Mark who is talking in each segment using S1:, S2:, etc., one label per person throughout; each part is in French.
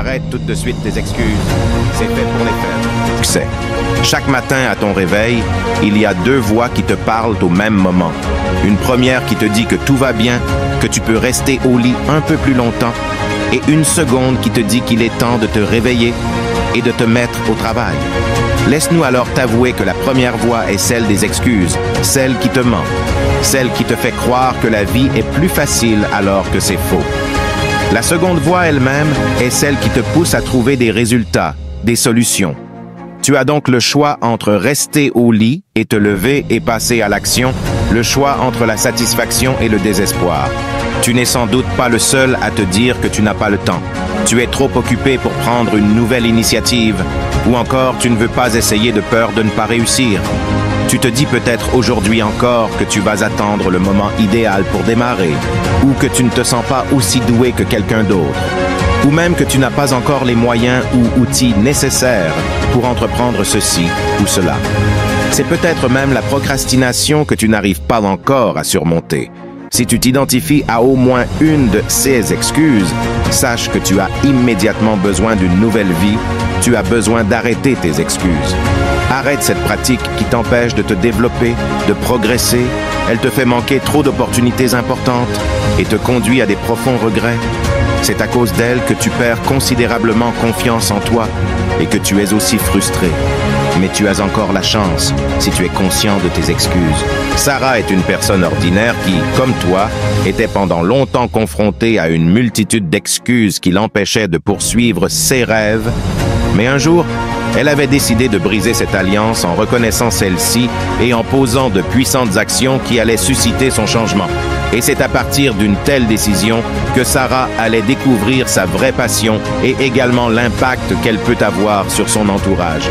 S1: Arrête tout de suite tes excuses. C'est fait pour les faire. Succès. Chaque matin à ton réveil, il y a deux voix qui te parlent au même moment. Une première qui te dit que tout va bien, que tu peux rester au lit un peu plus longtemps, et une seconde qui te dit qu'il est temps de te réveiller et de te mettre au travail. Laisse-nous alors t'avouer que la première voix est celle des excuses, celle qui te ment, celle qui te fait croire que la vie est plus facile alors que c'est faux. La seconde voix elle-même est celle qui te pousse à trouver des résultats, des solutions. Tu as donc le choix entre rester au lit et te lever et passer à l'action, le choix entre la satisfaction et le désespoir. Tu n'es sans doute pas le seul à te dire que tu n'as pas le temps. Tu es trop occupé pour prendre une nouvelle initiative, ou encore tu ne veux pas essayer de peur de ne pas réussir. Tu te dis peut-être aujourd'hui encore que tu vas attendre le moment idéal pour démarrer, ou que tu ne te sens pas aussi doué que quelqu'un d'autre, ou même que tu n'as pas encore les moyens ou outils nécessaires pour entreprendre ceci ou cela. C'est peut-être même la procrastination que tu n'arrives pas encore à surmonter. Si tu t'identifies à au moins une de ces excuses, sache que tu as immédiatement besoin d'une nouvelle vie, tu as besoin d'arrêter tes excuses. Arrête cette pratique qui t'empêche de te développer, de progresser, elle te fait manquer trop d'opportunités importantes et te conduit à des profonds regrets. C'est à cause d'elle que tu perds considérablement confiance en toi et que tu es aussi frustré. Mais tu as encore la chance si tu es conscient de tes excuses. Sarah est une personne ordinaire qui, comme toi, était pendant longtemps confrontée à une multitude d'excuses qui l'empêchaient de poursuivre ses rêves. Mais un jour, elle avait décidé de briser cette alliance en reconnaissant celle-ci et en posant de puissantes actions qui allaient susciter son changement. Et c'est à partir d'une telle décision que Sarah allait découvrir sa vraie passion et également l'impact qu'elle peut avoir sur son entourage.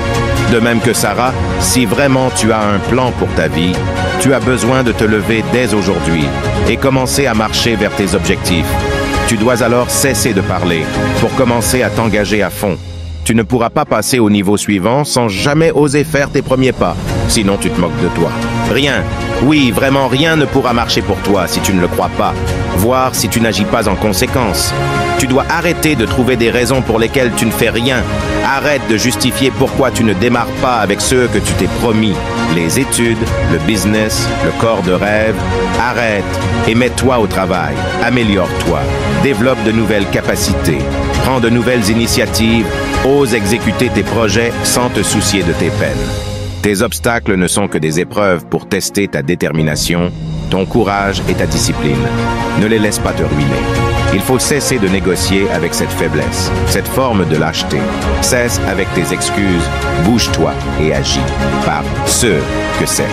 S1: De même que Sarah, si vraiment tu as un plan pour ta vie, tu as besoin de te lever dès aujourd'hui et commencer à marcher vers tes objectifs. Tu dois alors cesser de parler pour commencer à t'engager à fond. Tu ne pourras pas passer au niveau suivant sans jamais oser faire tes premiers pas, sinon tu te moques de toi. Rien, oui, vraiment rien ne pourra marcher pour toi si tu ne le crois pas, voire si tu n'agis pas en conséquence. Tu dois arrêter de trouver des raisons pour lesquelles tu ne fais rien. Arrête de justifier pourquoi tu ne démarres pas avec ceux que tu t'es promis. Les études, le business, le corps de rêve. Arrête et mets-toi au travail. Améliore-toi. Développe de nouvelles capacités. Prends de nouvelles initiatives. Ose exécuter tes projets sans te soucier de tes peines. Tes obstacles ne sont que des épreuves pour tester ta détermination, ton courage et ta discipline. Ne les laisse pas te ruiner. Il faut cesser de négocier avec cette faiblesse, cette forme de lâcheté. Cesse avec tes excuses, bouge-toi et agis par ce que c'est.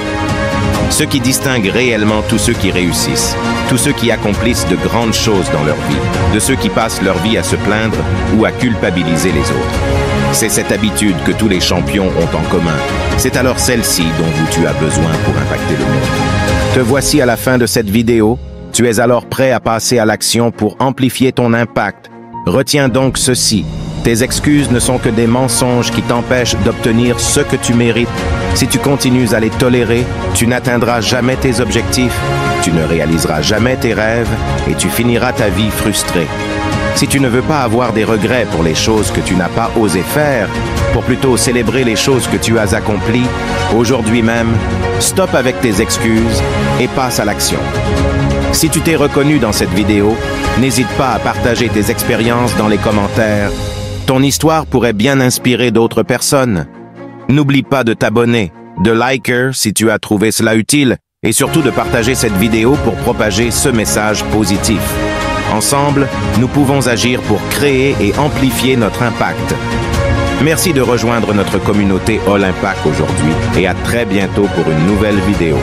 S1: Ce qui distingue réellement tous ceux qui réussissent, tous ceux qui accomplissent de grandes choses dans leur vie, de ceux qui passent leur vie à se plaindre ou à culpabiliser les autres. C'est cette habitude que tous les champions ont en commun. C'est alors celle-ci dont tu as besoin pour impacter le monde. Te voici à la fin de cette vidéo. Tu es alors prêt à passer à l'action pour amplifier ton impact. Retiens donc ceci. Tes excuses ne sont que des mensonges qui t'empêchent d'obtenir ce que tu mérites. Si tu continues à les tolérer, tu n'atteindras jamais tes objectifs, tu ne réaliseras jamais tes rêves et tu finiras ta vie frustré. Si tu ne veux pas avoir des regrets pour les choses que tu n'as pas osé faire, pour plutôt célébrer les choses que tu as accomplies, aujourd'hui même, stoppe avec tes excuses et passe à l'action. Si tu t'es reconnu dans cette vidéo, n'hésite pas à partager tes expériences dans les commentaires. Ton histoire pourrait bien inspirer d'autres personnes. N'oublie pas de t'abonner, de liker si tu as trouvé cela utile, et surtout de partager cette vidéo pour propager ce message positif. Ensemble, nous pouvons agir pour créer et amplifier notre impact. Merci de rejoindre notre communauté All Impact aujourd'hui et à très bientôt pour une nouvelle vidéo.